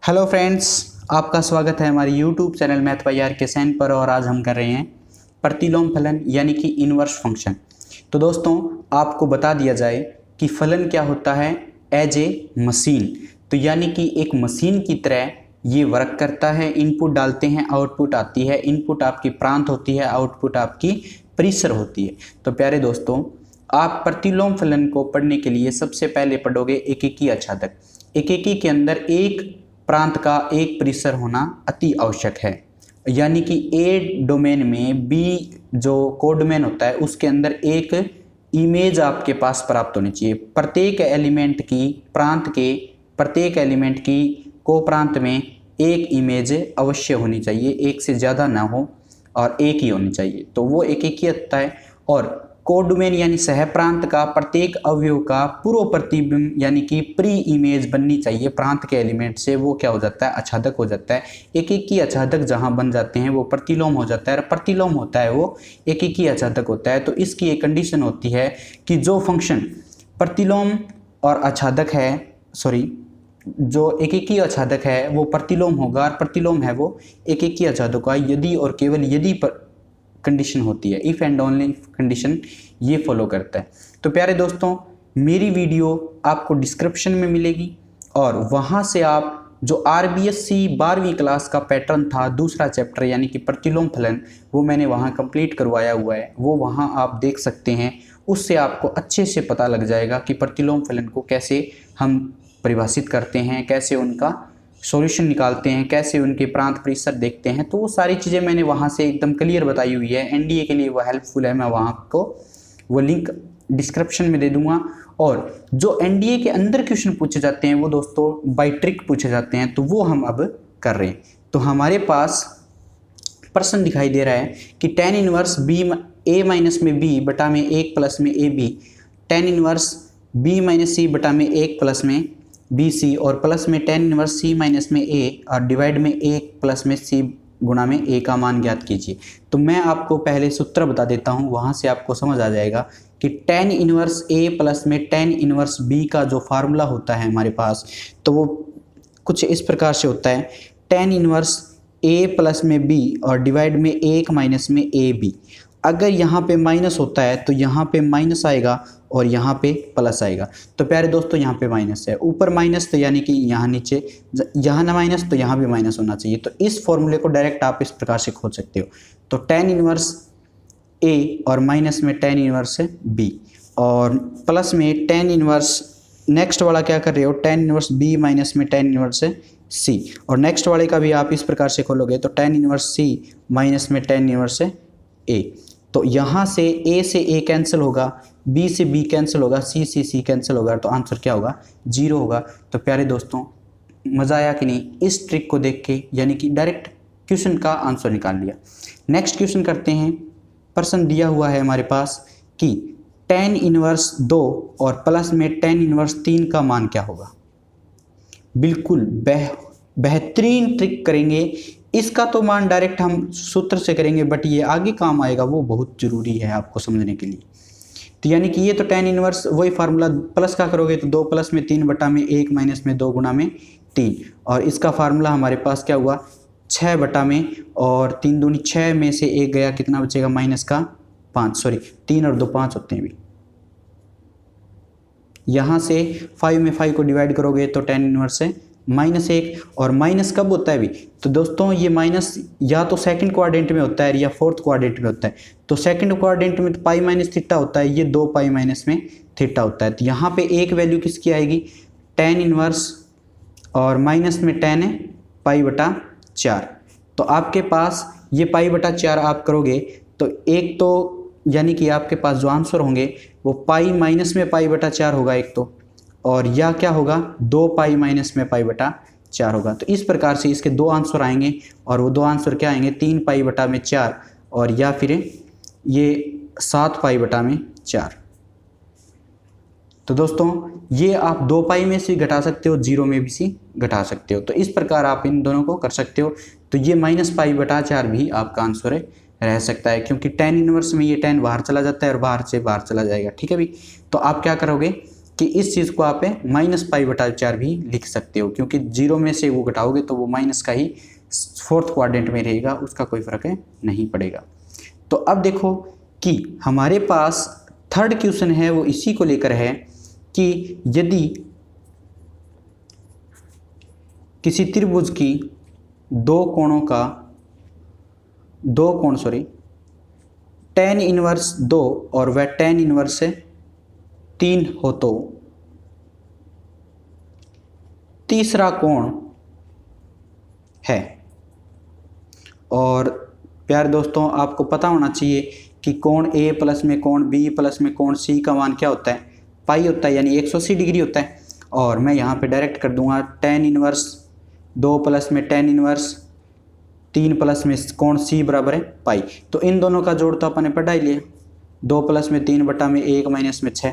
Hello friends, आपका स्वागत है हमारे YouTube channel math by R K सैन पर। और आज हम कर रहे हैं प्रतिलोम फलन यानी कि इनवर्स फंक्शन। तो दोस्तों, आपको बता दिया जाए कि फलन क्या होता है एज ए मशीन। तो यानी कि एक मशीन की तरह ये वर्क करता है। इनपुट डालते हैं, आउटपुट आती है। इनपुट आपकी प्रांत होती है, आउटपुट आपकी परिसर होती है। तो प्यारे दोस्तों, आप प्रतिलोम फलन को पढ़ने के लिए सबसे पहले पढ़ोगे एकेकी अछादक। एकेकी के अंदर एक प्रांत का एक परिसर होना अति आवश्यक है। यानी कि ए डोमेन में बी जो कोडोमेन होता है उसके अंदर एक इमेज आपके पास प्राप्त होनी चाहिए। प्रत्येक एलिमेंट की प्रांत के प्रत्येक एलिमेंट की को प्रांत में एक इमेज अवश्य होनी चाहिए, एक से ज़्यादा ना हो और एक ही होनी चाहिए। तो वो एकेकी होता है। और कोडोमेन यानी सह प्रांत का प्रत्येक अवयव का पूर्व प्रतिबिंब यानी कि प्री इमेज बननी चाहिए प्रांत के एलिमेंट से। वो क्या हो जाता है, आच्छादक हो जाता है। एकेकी आच्छादक जहां बन जाते हैं वो प्रतिलोम हो जाता है। और प्रतिलोम होता है वो एकेकी आच्छादक होता है। तो इसकी एक कंडीशन होती है कि जो फंक्शन प्रतिलोम और आच्छादक है, जो एकेकी आच्छादक है वो प्रतिलोम होगा, और प्रतिलोम है वो एकेकी आच्छादक का यदि और केवल यदि पर कंडीशन होती है। इफ एंड ओनली कंडीशन ये फॉलो करता है। तो प्यारे दोस्तों, मेरी वीडियो आपको डिस्क्रिप्शन में मिलेगी और वहाँ से आप जो RBSc 12वीं क्लास का पैटर्न था, दूसरा चैप्टर यानी कि प्रतिलोम फलन, वो मैंने वहाँ कंप्लीट करवाया हुआ है। वो वहाँ आप देख सकते हैं। उससे आपको अच्छे से पता लग जाएगा कि प्रतिलोम फलन को कैसे हम परिभाषित करते हैं, कैसे उनका सॉल्यूशन निकालते हैं, कैसे उनके प्रांत परिसर देखते हैं। तो वो सारी चीज़ें मैंने वहाँ से एकदम क्लियर बताई हुई है। एनडीए के लिए वो हेल्पफुल है। मैं वहाँ आपको वो लिंक डिस्क्रिप्शन में दे दूंगा। और जो एनडीए के अंदर क्वेश्चन पूछे जाते हैं वो दोस्तों बाय ट्रिक पूछे जाते हैं, तो वो हम अब कर रहे हैं। तो हमारे पास प्रश्न दिखाई दे रहा है कि tan inverse B A minus में बी बटा में 1 प्लस में A B, tan inverse B minus C बटा में 1 प्लस में बी सी, और प्लस में tan इनवर्स सी माइनस में ए और डिवाइड में 1 प्लस में सी गुणा में ए का मान ज्ञात कीजिए। तो मैं आपको पहले सूत्र बता देता हूँ, वहाँ से आपको समझ आ जाएगा कि tan इनवर्स ए प्लस में tan इनवर्स बी का जो फार्मूला होता है हमारे पास, तो वो कुछ इस प्रकार से होता है। tan इनवर्स ए प्लस में बी और डिवाइड में 1 माइनस में ए बी। अगर यहाँ पे माइनस होता है तो यहाँ पे माइनस आएगा और यहाँ पे प्लस आएगा। तो प्यारे दोस्तों, यहाँ पे माइनस है, ऊपर माइनस, तो यानी कि यहाँ नीचे, यहाँ ना माइनस तो यहाँ भी माइनस होना चाहिए। तो इस फॉर्मूले को डायरेक्ट आप इस प्रकार से खोज सकते हो। तो tan इनवर्स ए और माइनस में tan इनवर्स बी और प्लस में tan इनवर्स, नेक्स्ट वाला क्या कर रहे हो, tan इनवर्स बी माइनस में tan इनवर्स सी, और नेक्स्ट वाले का भी आप इस प्रकार से खोलोगे तो tan इनवर्स सी माइनस में tan इनवर्स ए। तो यहाँ से a से a कैंसिल होगा, b से b कैंसिल होगा, c से c कैंसिल होगा, तो आंसर क्या होगा, 0 होगा। तो प्यारे दोस्तों, मज़ा आया कि नहीं इस ट्रिक को देख के, यानी कि डायरेक्ट क्वेश्चन का आंसर निकाल लिया। नेक्स्ट क्वेश्चन करते हैं। प्रश्न दिया हुआ है हमारे पास कि tan इनवर्स 2 और प्लस में tan इनवर्स 3 का मान क्या होगा। बिल्कुल बेहतरीन ट्रिक करेंगे। इसका तो मान डायरेक्ट हम सूत्र से करेंगे, बट ये आगे काम आएगा, वो बहुत ज़रूरी है आपको समझने के लिए। तो यानी कि ये तो tan इनवर्स वही फार्मूला, प्लस का करोगे तो 2 प्लस में 3 बटा में 1 माइनस में 2 गुणा में 3, और इसका फार्मूला हमारे पास क्या हुआ, 6 बटा में, और 3 दूनी 6 में से 1 गया, कितना बचेगा, माइनस का 5, 3 और 2 5 होते हैं भी। यहाँ से 5 में 5 को डिवाइड करोगे तो tan इनवर्स है -1, और माइनस कब होता है भी, तो दोस्तों ये माइनस या तो सेकंड क्वाड्रेंट में होता है या फोर्थ क्वाड्रेंट में होता है। तो सेकंड क्वाड्रेंट में तो पाई माइनस थीटा होता है, ये 2 पाई माइनस में थीटा होता है। तो यहाँ पे एक वैल्यू किसकी आएगी, tan इनवर्स और माइनस में tan है पाई बटा 4। तो आपके पास ये पाई बटा 4 आप करोगे तो एक तो यानी कि आपके पास जो आंसर होंगे वो पाई माइनस में पाई बटा 4 होगा एक तो, और या क्या होगा, 2 पाई माइनस में पाई बटा 4 होगा। तो इस प्रकार से इसके 2 आंसर आएंगे, और वो 2 आंसर क्या आएंगे, 3 पाई बटा में 4 और या फिर ये 7 पाई बटा में 4। तो दोस्तों, ये आप 2 पाई में से घटा सकते हो, 0 में भी से घटा सकते हो। तो इस प्रकार आप इन दोनों को कर सकते हो। तो ये माइनस पाई बटा 4 भी आपका आंसर रह सकता है, क्योंकि tan इनवर्स में ये tan बाहर चला जाता है और बाहर से बाहर चला जाएगा। ठीक है भी। तो आप क्या करोगे, कि इस चीज़ को आप -π/4 भी लिख सकते हो, क्योंकि 0 में से वो घटाओगे तो वो माइनस का ही फोर्थ क्वाड्रेंट में रहेगा, उसका कोई फर्क नहीं पड़ेगा। तो अब देखो कि हमारे पास थर्ड क्वेश्चन है वो इसी को लेकर है कि यदि किसी त्रिभुज की दो कोण tan इनवर्स 2 और वह tan इनवर्स 3 हो तो तीसरा कोण है। और प्यारे दोस्तों, आपको पता होना चाहिए कि कोण A प्लस में कोण B प्लस में कोण C का मान क्या होता है, पाई होता है, यानी 180 डिग्री होता है। और मैं यहाँ पे डायरेक्ट कर दूंगा tan इनवर्स 2 प्लस में tan इनवर्स 3 प्लस में कोण C बराबर है पाई। तो इन दोनों का जोड़ तो अपन ने पढ़ा ही लिया, 2 प्लस में 3 बटा में 1 माइनस में 6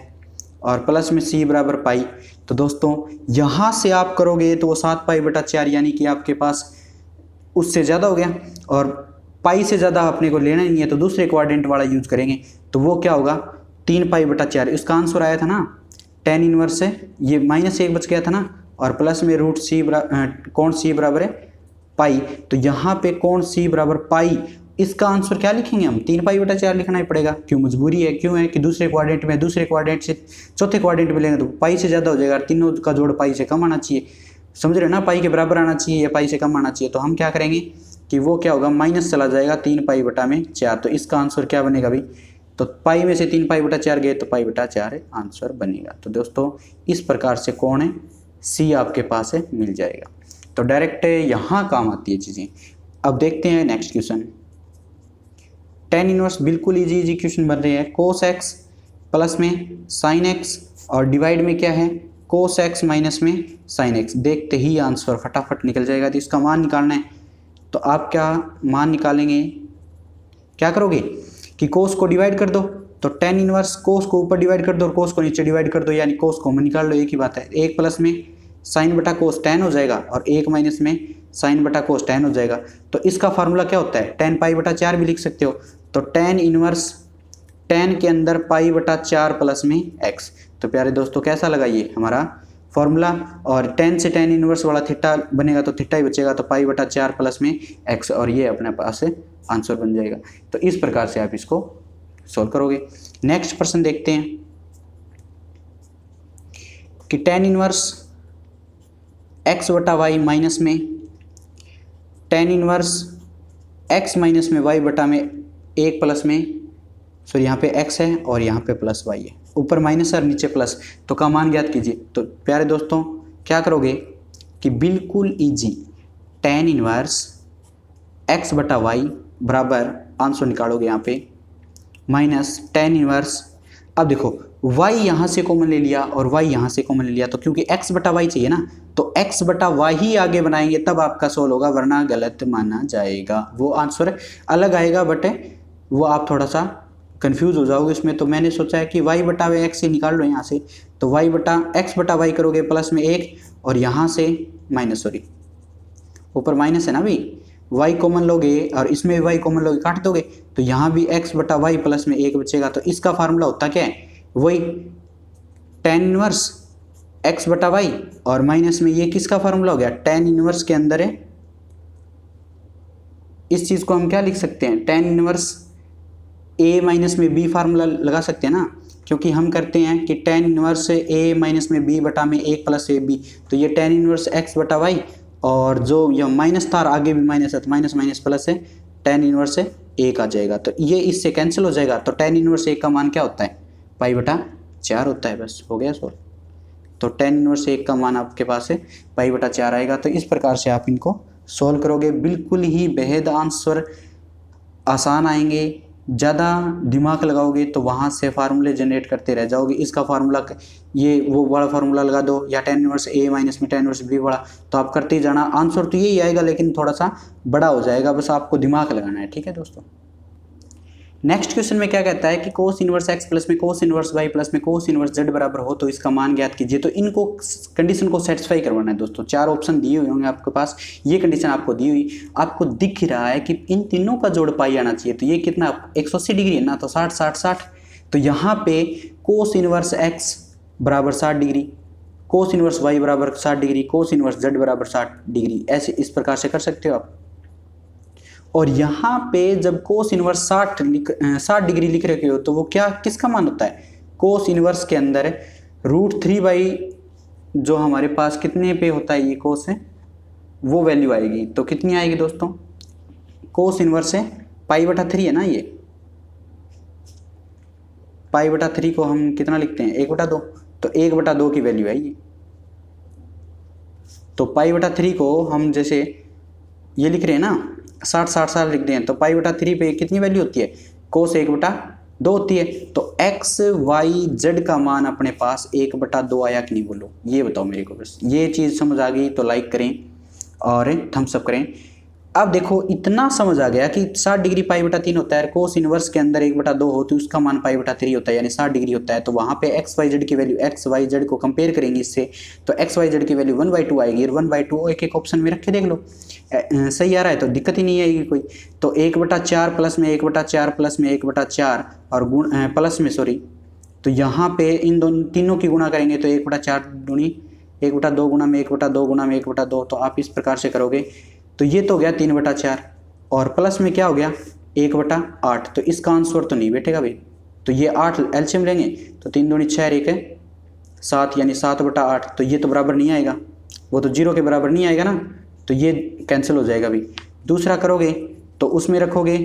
और प्लस में C बराबर पाई। तो दोस्तों यहाँ से आप करोगे तो वो 7π/4 यानी कि आपके पास उससे ज़्यादा हो गया, और पाई से ज़्यादा अपने को लेना ही नहीं है तो दूसरे क्वाड्रेंट वाला यूज करेंगे। तो वो क्या होगा 3π/4। इसका आंसर आया था ना tan इनवर्स से, ये -1 बच गया था ना, और प्लस में कोण C बराबर है पाई। तो यहाँ पे कोण C बराबर पाई, इसका आंसर क्या लिखेंगे हम, 3π/4 लिखना ही पड़ेगा। क्यों, मजबूरी है। क्यों है कि दूसरे क्वाड्रेंट से चौथे क्वाड्रेंट में लेंगे तो पाई से ज़्यादा हो जाएगा, तीनों का जोड़ पाई से कम आना चाहिए, समझ रहे ना, पाई के बराबर आना चाहिए या पाई से कम आना चाहिए। तो हम क्या करेंगे कि वो क्या होगा माइनस चला जाएगा 3π/4। तो इसका आंसर क्या बनेगा भाई, तो पाई में से 3π/4 गए तो π/4 आंसर बनेगा। तो दोस्तों इस प्रकार से कोण है C आपके पास है मिल जाएगा। तो डायरेक्ट यहाँ काम आती है चीज़ें। अब देखते हैं नेक्स्ट क्वेश्चन। tan इनवर्स बिल्कुल इजी क्वेश्चन बन रहे हैं। cos x प्लस में sin x और डिवाइड में क्या है cos x माइनस में sin x। देखते ही आंसर फटाफट निकल जाएगा। तो इसका मान निकालना है, तो आप क्या मान निकालेंगे, क्या करोगे कि cos को डिवाइड कर दो, तो tan इनवर्स cos को ऊपर डिवाइड कर दो और cos को नीचे डिवाइड कर दो, यानी cos कॉमन निकाल लो, एक ही बात है। 1 प्लस में sin बटा cos tan हो जाएगा और 1 माइनस में sin बटा cos tan हो जाएगा। तो इसका फार्मूला क्या होता है, tan π/4 भी लिख सकते हो। तो tan इनवर्स tan के अंदर π/4 प्लस में x। तो प्यारे दोस्तों कैसा लगा ये हमारा फॉर्मूला, और tan से tan इनवर्स वाला थीटा बनेगा तो थीटा ही बचेगा, तो π/4 प्लस में x, और ये अपने पास आंसर बन जाएगा। तो इस प्रकार से आप इसको सॉल्व करोगे। नेक्स्ट प्रश्न देखते हैं कि tan इनवर्स x/y माइनस में tan इनवर्स x माइनस में y/में 1 प्लस में, सॉरी यहाँ पे x है और यहाँ पे प्लस y है, ऊपर माइनस और नीचे प्लस, तो का मान ज्ञात कीजिए। तो प्यारे दोस्तों क्या करोगे कि बिल्कुल इजी tan इनवर्स x/y बराबर आंसर निकालोगे यहाँ पे माइनस tan इनवर्स। अब देखो y यहाँ से कॉमन ले लिया और y यहाँ से कॉमन ले लिया, तो क्योंकि x/y चाहिए ना, तो x/y ही आगे बनाएंगे तब आपका सोल्व होगा, वरना गलत माना जाएगा। वो आंसर अलग आएगा, बट वो आप थोड़ा सा कंफ्यूज हो जाओगे इसमें। तो मैंने सोचा है कि y/x से निकाल लो यहाँ से, तो x/y करोगे प्लस में 1 और यहाँ से माइनस, सॉरी ऊपर माइनस है ना भाई, y कॉमन लोगे और इसमें भी y कॉमन लोगे, काट दोगे, तो यहाँ भी x/y प्लस में 1 बचेगा। तो इसका फार्मूला होता क्या है, वही tan इनवर्स x/y और माइनस में ये किसका फार्मूला हो गया, tan इनवर्स के अंदर है, इस चीज को हम क्या लिख सकते हैं, tan इनवर्स a माइनस में b फार्मूला लगा सकते हैं ना, क्योंकि हम करते हैं कि tan इनवर्स a माइनस में b बटा में 1 प्लस ab। तो ये tan इनवर्स x/y, और जो यह माइनस था आगे भी माइनस है, तो माइनस माइनस प्लस है, tan इनवर्स 1 आ जाएगा। तो ये इससे कैंसिल हो जाएगा। तो tan इनवर्स 1 का मान क्या होता है, π/4 होता है। बस हो गया सॉल्व। तो tan इनवर्स 1 का मान आपके पास है π/4 आएगा। तो इस प्रकार से आप इनको सॉल्व करोगे, बिल्कुल ही बेहद आंसर आसान आएंगे। ज़्यादा दिमाग लगाओगे तो वहाँ से फार्मूले जनरेट करते रह जाओगे। इसका फार्मूला ये वो बड़ा फार्मूला लगा दो, या tan इनवर्स a माइनस में tan इनवर्स b बड़ा, तो आप करते ही जाना। आंसर तो यही आएगा लेकिन थोड़ा सा बड़ा हो जाएगा, बस आपको दिमाग लगाना है। ठीक है दोस्तों। नेक्स्ट क्वेश्चन में क्या कहता है कि cos इनवर्स x प्लस में cos इनवर्स y प्लस में cos इनवर्स z बराबर हो तो इसका मान ज्ञात कीजिए। तो इनको कंडीशन को सेटिस्फाई करवाना है दोस्तों। 4 ऑप्शन दिए हुए होंगे आपके पास, ये कंडीशन आपको दी हुई, आपको दिख रहा है कि इन तीनों का जोड़ पाई आना चाहिए। तो ये कितना 180 डिग्री है ना, तो 60 60 60। तो यहाँ पे cos इनवर्स x बराबर 60 डिग्री, कोस इनवर्स y बराबर 60 डिग्री, कोस इनवर्स z बराबर 60 डिग्री, ऐसे इस प्रकार से कर सकते हो आप। और यहाँ पे जब कोस इनवर्स 60 डिग्री लिख रखे हो तो वो क्या किसका मान होता है, कोस इनवर्स के अंदर √3 जो हमारे पास कितने पे होता है ये कोस है, वो वैल्यू आएगी। तो कितनी आएगी दोस्तों, कोस इनवर्स है π/3 है ना, ये π/3 को हम कितना लिखते हैं 1/2, तो 1/2 की वैल्यू है ये। तो π/3 को हम जैसे ये लिख रहे हैं ना 60 लिख रहे हैं, तो π/3 पे कितनी वैल्यू होती है, कोस 1/2 होती है। तो x y z का मान अपने पास 1/2 आया कि नहीं, बोलो ये बताओ मेरे को। बस ये चीज़ समझ आ गई तो लाइक करें और थम्स अप करें। अब देखो इतना समझ आ गया कि 60 डिग्री π/3 होता है, कोस इनवर्स के अंदर 1/2 होती है, उसका मान π/3 होता है, यानी 60 डिग्री होता है। तो वहाँ पे x y z की वैल्यू, x y z को कंपेयर करेंगे इससे, तो x y z की वैल्यू 1/2 आएगी, और 1/2 एक एक ऑप्शन में रख के देख लो, सही आ रहा है तो दिक्कत ही नहीं आएगी कोई। तो 1/4 प्लस में 1/4 प्लस में 1/4 और गुण प्लस में सॉरी, तो यहाँ पे इन दोनों तीनों की गुणा करेंगे तो 1/4 दूनी 1/2 गुणा में 1/2 गुणा में 1/2, तो आप इस प्रकार से करोगे तो ये तो हो गया 3/4, और प्लस में क्या हो गया 1/8। तो इसका आंसर तो नहीं बैठेगा भाई, तो ये 8 एलसीएम लेंगे तो 3 दूनी 6 1 7, यानी 7/8, तो ये तो बराबर नहीं आएगा, वो तो 0 के बराबर नहीं आएगा ना, तो ये कैंसिल हो जाएगा भाई। दूसरा करोगे तो उसमें रखोगे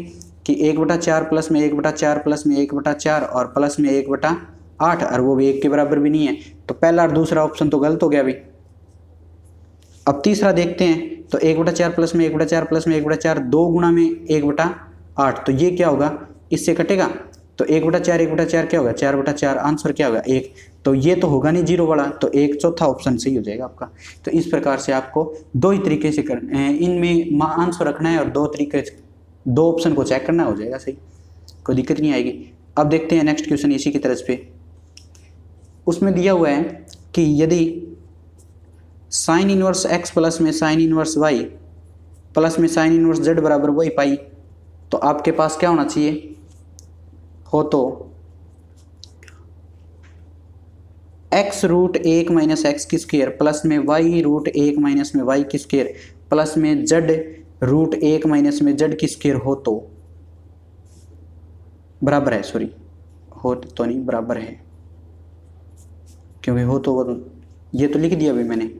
कि 1/4 प्लस में 1/4 प्लस में 1/4 और प्लस में 1/8, और वो भी 1 के बराबर भी नहीं है, तो पहला और दूसरा ऑप्शन तो गलत हो गया भाई। अब तीसरा देखते हैं, तो 1/4 प्लस में 1/4 प्लस में 1/4 2 गुणा में 1/8, तो ये क्या होगा, इससे कटेगा, तो 1/4 क्या होगा 4/4, आंसर क्या होगा 1, तो ये तो होगा नहीं 0 वाला, तो एक चौथा ऑप्शन सही हो जाएगा आपका। तो इस प्रकार से आपको दो ही तरीके से इनमें आंसर रखना है और दो ऑप्शन को चेक करना, हो जाएगा सही, कोई दिक्कत नहीं आएगी। अब देखते हैं नेक्स्ट क्वेश्चन इसी की तरफ पे। उसमें दिया हुआ है कि यदि साइन इनवर्स x प्लस में साइन इनवर्स y प्लस में साइन इनवर्स z बराबर वही पाई, तो आपके पास क्या होना चाहिए, हो तो x√1 माइनस x की स्क्वायर प्लस में y√1 माइनस में y की स्क्वायर प्लस में z√1 माइनस में z की स्क्वायर हो तो बराबर है, सॉरी हो तो नहीं बराबर है, क्योंकि हो तो वो ये तो लिख दिया अभी मैंने,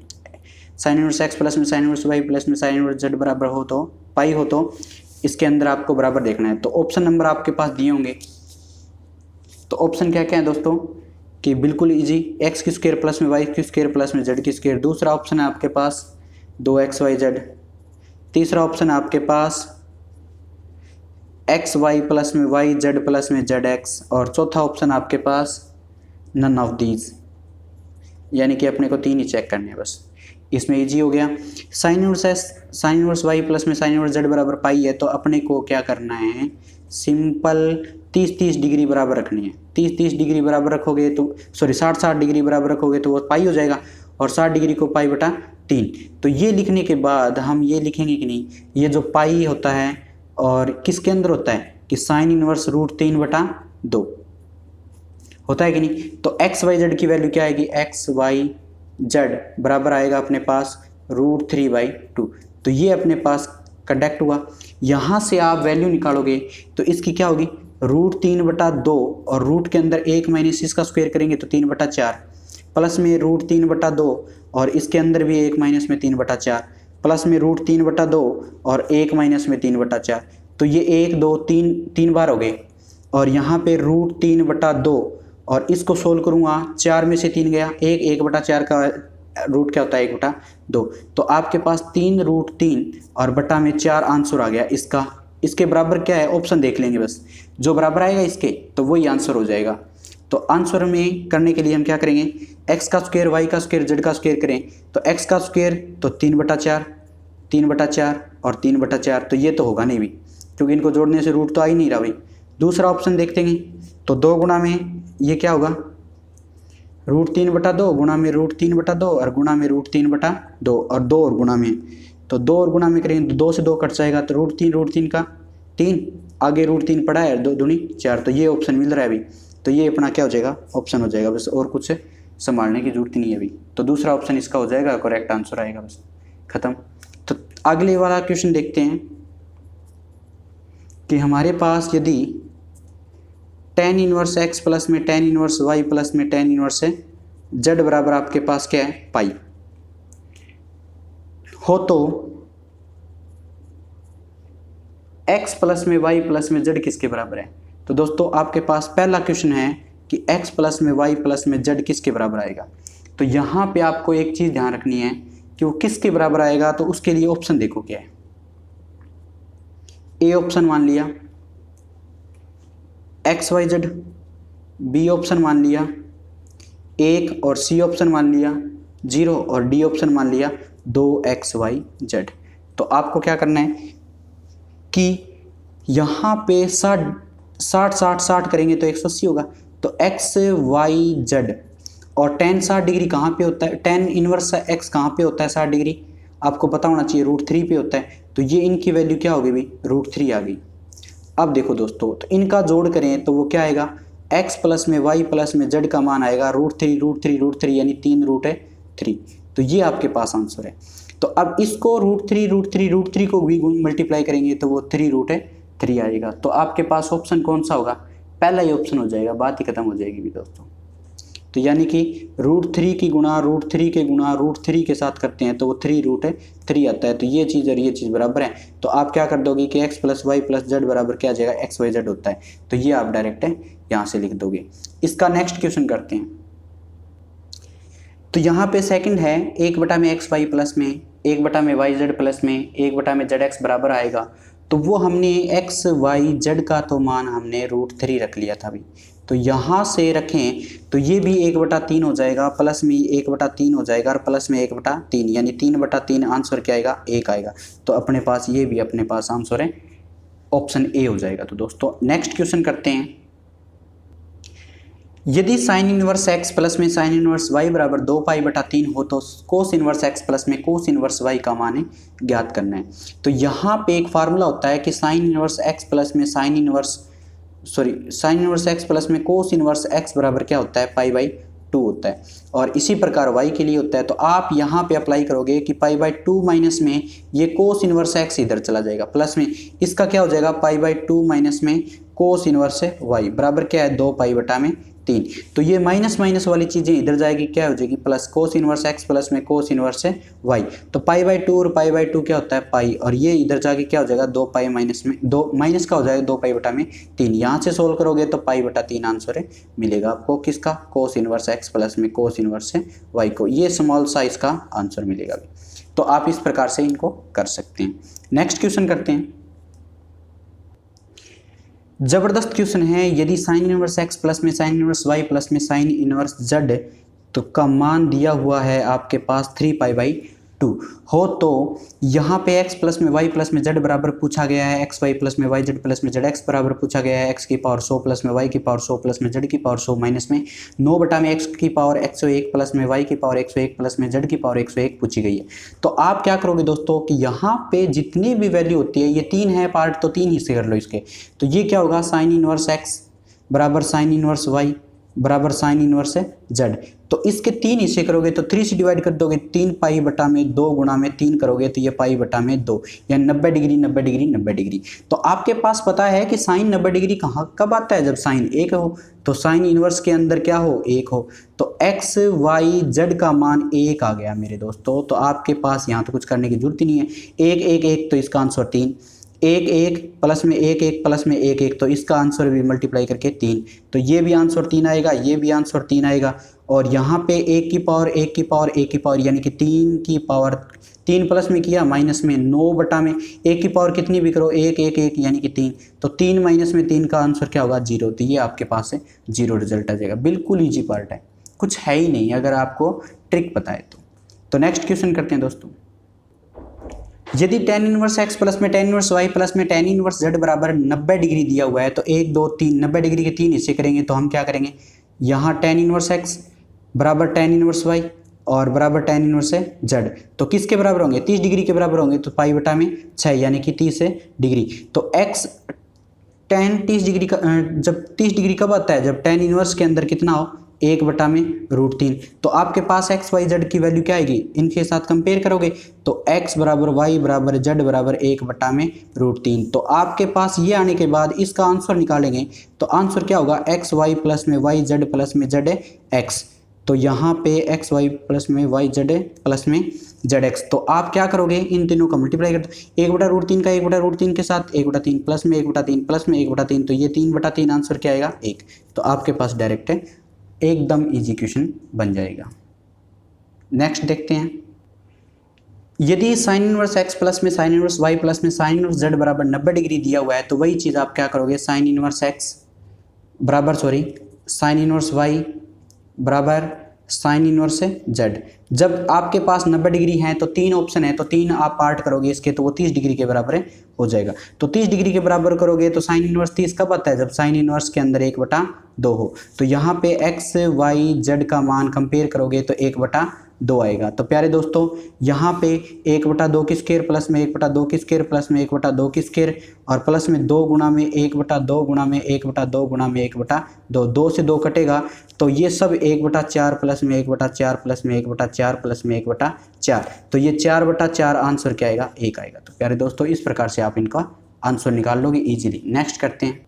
साइन इनवर्स x प्लस में साइन इनवर्स y प्लस में साइन इनवर्स z बराबर हो तो पाई हो, तो इसके अंदर आपको बराबर देखना है। तो ऑप्शन नंबर आपके पास दिए होंगे, तो ऑप्शन क्या क्या है दोस्तों कि बिल्कुल इजी, x की स्क्वायर प्लस में y की स्क्वायर प्लस में z की स्क्वायर। दूसरा ऑप्शन है आपके पास 2xyz। तीसरा ऑप्शन है आपके पास xy प्लस में y z प्लस में zx। और चौथा ऑप्शन आपके पास नन ऑफ दीज, यानी कि अपने को 3 ही चेक करने हैं बस। इसमें इजी हो गया। साइन इनवर्स y प्लस में साइन इनवर्स z बराबर पाई है, तो अपने को क्या करना है, सिंपल 30 डिग्री बराबर रखनी है। 30 डिग्री बराबर रखोगे तो सॉरी 60 डिग्री बराबर रखोगे तो वो पाई हो जाएगा, और 60 डिग्री को π/3। तो ये लिखने के बाद हम ये लिखेंगे कि नहीं, ये जो पाई होता है और किसके अंदर होता है कि साइन इनवर्स √3/2 होता है कि नहीं। तो xyz की वैल्यू क्या आएगी, xyz बराबर आएगा अपने पास √3/2। तो ये अपने पास कंडक्ट हुआ। यहाँ से आप वैल्यू निकालोगे तो इसकी क्या होगी, √3/2 और रूट के अंदर 1 माइनस इसका स्क्वायर करेंगे तो 3/4 प्लस में √3/2 और इसके अंदर भी 1 माइनस में 3/4 प्लस में √3/2 और 1 माइनस में 3/4। तो ये 1 2 3 बार हो गए, और यहाँ पे √3/2 और इसको सोल्व करूँगा 4 में से 3 गया, 1/4 का रूट क्या होता है 1/2। तो आपके पास 3√3 और बटा में 4 आंसर आ गया इसका। इसके बराबर क्या है, ऑप्शन देख लेंगे बस, जो बराबर आएगा इसके तो वही आंसर हो जाएगा। तो आंसर में करने के लिए हम क्या करेंगे, x का स्क्वायर y का स्क्वायर z का स्क्वायर करें, तो x का स्क्वायर तो 3/4 और 3/4, तो ये तो होगा नहीं भी, क्योंकि इनको जोड़ने से रूट तो आ ही नहीं रहा भाई। दूसरा ऑप्शन देखते हैं, तो 2 गुणा में ये क्या होगा, √3/2 गुणा में √3/2 और गुणा में √3/2 और 2 और गुणा में, तो 2 और गुणा में करेंगे तो 2 से 2 कट जाएगा, तो √3 का 3 आगे √3 पड़ा है, 2 दूनी 4, तो ये ऑप्शन मिल रहा है अभी। तो ये अपना क्या हो जाएगा, ऑप्शन हो जाएगा बस, और कुछ संभालने की जरूरत नहीं है अभी। तो दूसरा ऑप्शन इसका हो जाएगा, करेक्ट आंसर आएगा, बस खत्म। तो अगले वाला क्वेश्चन देखते हैं कि हमारे पास यदि tan इनवर्स x प्लस में tan इनवर्स y प्लस में tan इनवर्स z बराबर आपके पास क्या है पाई हो, तो x प्लस में y प्लस में z किसके बराबर है। तो दोस्तों आपके पास पहला क्वेश्चन है कि x प्लस में y प्लस में z किसके बराबर आएगा। तो यहाँ पे आपको एक चीज़ ध्यान रखनी है कि वो किसके बराबर आएगा। तो उसके लिए ऑप्शन देखो क्या है। ए ऑप्शन मान लिया x y z, b option मान लिया 1 और सी ऑप्शन मान लिया 0 और डी ऑप्शन मान लिया 2xyz। तो आपको क्या करना है कि यहाँ पे 60 करेंगे तो 180 होगा। तो xyz और tan 60 डिग्री कहाँ पे होता है, tan इनवर्स x कहाँ पे होता है 60 डिग्री, आपको पता होना चाहिए √3 पे होता है। तो ये इनकी वैल्यू क्या होगी भाई, √3 आ गई। अब देखो दोस्तों, तो इनका जोड़ करें तो वो क्या आएगा, x प्लस में y प्लस में z का मान आएगा √3 यानी 3√3। तो ये आपके पास आंसर है। तो अब इसको √3 को भी मल्टीप्लाई करेंगे तो वो 3√3 आएगा। तो आपके पास ऑप्शन कौन सा होगा, पहला ही ऑप्शन हो जाएगा, बात ही खत्म हो जाएगी भी दोस्तों। तो यानी कि √3 की गुणा √3 के गुणा √3 के साथ करते हैं तो वो 3√3 आता है। तो ये चीज़ और ये चीज़ बराबर है। तो आप क्या कर दोगे कि x plus y plus z बराबर क्या आ जाएगा, xyz होता है। तो ये आप डायरेक्ट यहाँ से लिख दोगे। इसका नेक्स्ट क्वेश्चन करते हैं। तो यहाँ पे सेकंड है 1/x y प्लस में 1/yz प्लस में 1/zx बराबर आएगा। तो वो हमने xyz का तो मान हमने √3 रख लिया था अभी। तो यहाँ से रखें तो ये भी 1/3 हो जाएगा, प्लस में 1/3 हो जाएगा और प्लस में 1/3 यानी 3/3 आंसर क्या आएगा, 1 आएगा। तो अपने पास ये भी अपने पास आंसर है, ऑप्शन ए हो जाएगा। तो दोस्तों नेक्स्ट क्वेश्चन करते हैं। यदि साइन इनवर्स x प्लस में साइन इनवर्स y बराबर 2π/3 हो तो कोस इनवर्स x प्लस में कोस इनवर्स y का मान ज्ञात करना है। तो यहाँ पे एक फार्मूला होता है कि साइन इनवर्स x प्लस में साइन इनवर्स x प्लस में कोस इनवर्स x बराबर क्या होता है, π/2 होता है। और इसी प्रकार y के लिए होता है। तो आप यहाँ पे अप्लाई करोगे कि π/2 माइनस में ये कोस इनवर्स x इधर चला जाएगा, प्लस में इसका क्या हो जाएगा π/2 माइनस में कोस इनवर्स y बराबर क्या है 2π/3। तो ये माइनस माइनस वाली चीज़ें इधर जाएगी, क्या हो जाएगी plus cos inverse x plus में कोस इनवर्स y। तो π/2 और π/2 क्या होता है पाई, और ये इधर जाके क्या हो जाएगा 2π माइनस में 2 माइनस का हो जाएगा 2π/3। यहाँ से सोल्व करोगे तो π/3 आंसर मिलेगा आपको, किसका, कोस इनवर्स x प्लस में कोस इनवर्स y को। ये स्मॉल साइज का आंसर मिलेगा। तो आप इस प्रकार से इनको कर सकते हैं। नेक्स्ट क्वेश्चन करते हैं। जबरदस्त क्वेश्चन है। यदि साइन इनवर्स x प्लस में साइन इनवर्स y प्लस में साइन इनवर्स z तो का मान दिया हुआ है आपके पास 3π/2 हो, तो यहाँ पे x प्लस में y प्लस में z बराबर पूछा गया है, xy प्लस में yz प्लस में zx बराबर पूछा गया है, x की पावर 100 प्लस में y की पावर 100 प्लस में z की पावर 100 माइनस में 9 में x की पावर 101 प्लस में y की पावर 101 प्लस में z की पावर 101 पूछी गई है। तो आप क्या करोगे दोस्तों कि यहाँ पे जितनी भी वैल्यू होती है, ये 3 है पार्ट, तो 3 हिस्से कर लो इसके। तो ये क्या होगा, साइन इनवर्स x बराबर साइन इनवर्स y बराबर साइन इनवर्स z। तो इसके 3 हिस्से करोगे तो 3 से डिवाइड कर दोगे, 3π/2 गुणा में 3 करोगे तो ये π/2 यानी 90 डिग्री 90 डिग्री 90 डिग्री। तो आपके पास पता है कि साइन 90 डिग्री कहाँ कब आता है, जब साइन 1 हो। तो साइन इनवर्स के अंदर क्या हो, 1 हो। तो x y z का मान 1 आ गया मेरे दोस्तों। तो आपके पास यहाँ तो कुछ करने की जरूरत ही नहीं है। 1 1 1 तो इसका आंसर 3, 1 1 प्लस में 1 1 प्लस में 1 1 तो इसका आंसर भी मल्टीप्लाई करके 3। तो ये भी आंसर 3 आएगा, ये भी आंसर 3 आएगा। और यहाँ पे 1 की पावर 1 की पावर 1 की पावर यानी कि 3 की पावर 3 प्लस में किया माइनस में 9 में 1 की पावर कितनी भी करो 1 1 1 यानी कि 3। तो 3 माइनस में 3 का आंसर क्या होगा 0। तो ये आपके पास है 0 रिजल्ट आ जाएगा। बिल्कुल ईजी पार्ट है, कुछ है ही नहीं अगर आपको ट्रिक पता है तो नेक्स्ट क्वेश्चन करते हैं दोस्तों। यदि tan इनवर्स x प्लस में tan इनवर्स y प्लस में tan इनवर्स z बराबर 90 डिग्री दिया हुआ है, तो 1 2 3 90 डिग्री के 3 हिस्से करेंगे तो हम क्या करेंगे, यहाँ tan इनवर्स x बराबर tan इनवर्स y और बराबर tan इनवर्स z तो किसके बराबर होंगे, 30 डिग्री के बराबर होंगे। तो π/6 यानी कि 30 डिग्री। तो x tan 30 डिग्री का जब 30 डिग्री कब आता है, जब tan इनवर्स के अंदर कितना हो 1/√3। तो आपके पास एक्स वाई जेड की वैल्यू क्या आएगी, इनके साथ कंपेयर करोगे तो x बराबर वाई बराबर जेड बराबर 1/√3। तो आपके पास ये आने के बाद इसका आंसर निकालेंगे तो आंसर क्या होगा, एक्स वाई प्लस में वाई जेड प्लस में जेड एक्स। तो यहाँ पे एक्स वाई प्लस में वाई जेड प्लस में जेड एक्स। तो आप क्या करोगे, इन तीनों का मल्टीप्लाई कर दो, 1/√3 का 1/√3 के साथ 1/3 प्लस में 1/3 प्लस में 1/3, तो ये 3/3 आंसर क्या आएगा 1। तो आपके पास डायरेक्ट है, एकदम इजी क्वेश्चन बन जाएगा। नेक्स्ट देखते हैं, यदि साइन इनवर्स एक्स प्लस में साइन इनवर्स वाई प्लस में साइन इनवर्स जेड बराबर 90 डिग्री दिया हुआ है, तो वही चीज़ आप क्या करोगे, साइन इनवर्स एक्स बराबर साइन इनवर्स वाई बराबर साइन इनवर्स जेड। जब आपके पास 90 डिग्री है तो 3 ऑप्शन है, तो 3 आप पार्ट करोगे इसके, तो वो 30 डिग्री के बराबर हो जाएगा। तो 30 डिग्री के बराबर करोगे तो साइन इनवर्स 30 कब आता है, जब साइन इनवर्स के अंदर 1/2 हो। तो यहाँ पे एक्स वाई जेड का मान कंपेयर करोगे तो 1/2 आएगा। तो प्यारे दोस्तों यहाँ पे 1/2 की स्क्वायर प्लस में 1/2 की स्क्वायर प्लस में 1/2 की स्क्वायर और प्लस में 2 गुणा में 1/2 गुणा में 1/2 गुणा में 1/2, 2 से 2 कटेगा तो ये सब 1/4 प्लस में 1/4 प्लस में 1/4 प्लस में 1/4, तो ये 4/4 आंसर क्या आएगा 1 आएगा। तो प्यारे दोस्तों इस प्रकार से आप इनका आंसर निकाल लोगे इजीली। नेक्स्ट करते हैं,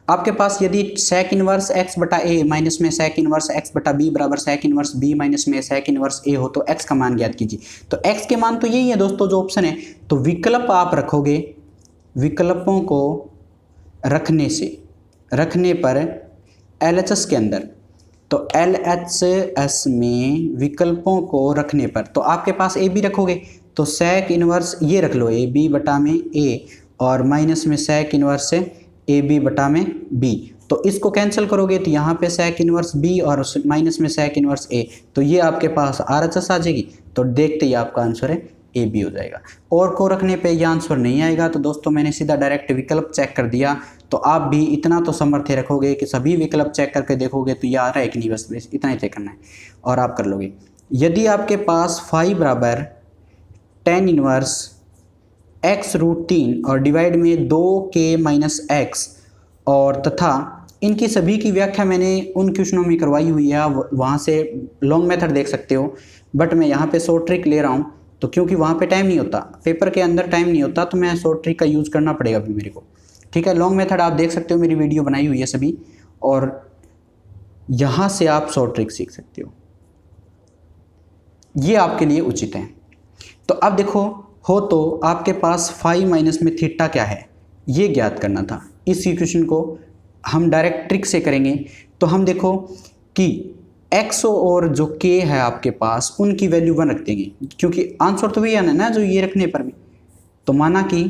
आपके पास यदि सेक इनवर्स x बटा ए माइनस में सेक इनवर्स x बटा बी बराबर सेक इनवर्स b माइनस में सेक इनवर्स ए हो तो x का मान ज्ञात कीजिए। तो x के मान तो यही है दोस्तों जो ऑप्शन है, तो विकल्प आप रखोगे, विकल्पों को रखने पर LHS के अंदर, तो LHS में विकल्पों को रखने पर तो आपके पास ए बी रखोगे तो सेक इनवर्स ये रख लो ए बी बटा में ए और माइनस में सेक इनवर्स ए बी बटा में बी। तो इसको कैंसिल करोगे तो यहाँ पे सेक इनवर्स बी और माइनस में सेक इनवर्स ए, तो ये आपके पास RHS आ जाएगी। तो देखते ही आपका आंसर है ए बी हो जाएगा। और को रखने पे ये आंसर नहीं आएगा, तो दोस्तों मैंने सीधा डायरेक्ट विकल्प चेक कर दिया। तो आप भी इतना तो समर्थ रखोगे कि सभी विकल्प चेक करके देखोगे तो ये आ रहा है कि नहीं, बस इतना ही चेक करना है और आप कर लोगे। यदि आपके पास फाई बराबर tan इनवर्स x√3 और डिवाइड में 2k माइनस एक्स और तथा इनकी सभी की व्याख्या मैंने उन क्वेश्चनों में करवाई हुई है, वहाँ से लॉन्ग मेथड देख सकते हो, बट मैं यहाँ पे शॉर्ट ट्रिक ले रहा हूँ तो क्योंकि वहाँ पे टाइम नहीं होता, पेपर के अंदर टाइम नहीं होता, तो मैं शॉर्ट ट्रिक का यूज़ करना पड़ेगा अभी मेरे को। ठीक है, लॉन्ग मेथड आप देख सकते हो, मेरी वीडियो बनाई हुई है सभी, और यहाँ से आप शॉर्ट ट्रिक सीख सकते हो, ये आपके लिए उचित है। तो अब देखो हो तो आपके पास फाई माइनस में थीटा क्या है ये ज्ञात करना था। इस इक्वेशन को हम डायरेक्ट ट्रिक से करेंगे। तो हम देखो कि x और जो k है आपके पास उनकी वैल्यू 1 रख देंगे, क्योंकि आंसर तो वही आना है ना जो ये रखने पर भी। तो माना कि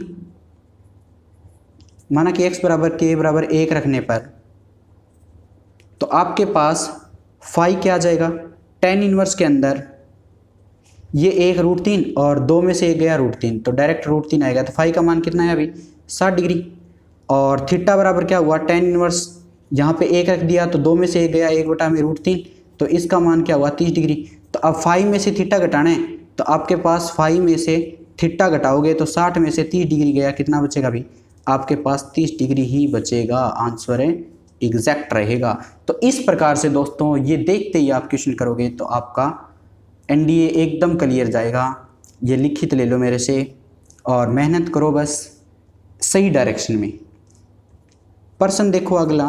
x बराबर k बराबर 1 रखने पर तो आपके पास फाई क्या आ जाएगा, tan इनवर्स के अंदर ये 1√3 और 2 में से 1 गया √3, तो डायरेक्ट √3 आएगा। तो फाई का मान कितना है अभी 60 डिग्री। और थीटा बराबर क्या हुआ, tan इनवर्स यहाँ पे 1 रख दिया तो 2 में से 1 गया 1/√3, तो इसका मान क्या हुआ 30 डिग्री। तो अब फाई में से थीटा घटाना है, तो आपके पास फाई में से थीटा घटाओगे तो 60 में से 30 डिग्री गया, कितना बचेगा अभी आपके पास 30 डिग्री ही बचेगा। आंसर है एग्जैक्ट रहेगा। तो इस प्रकार से दोस्तों ये देखते ही आप क्वेश्चन करोगे तो आपका NDA एकदम क्लियर जाएगा। ये लिखित ले लो मेरे से और मेहनत करो बस सही डायरेक्शन में। प्रश्न देखो अगला,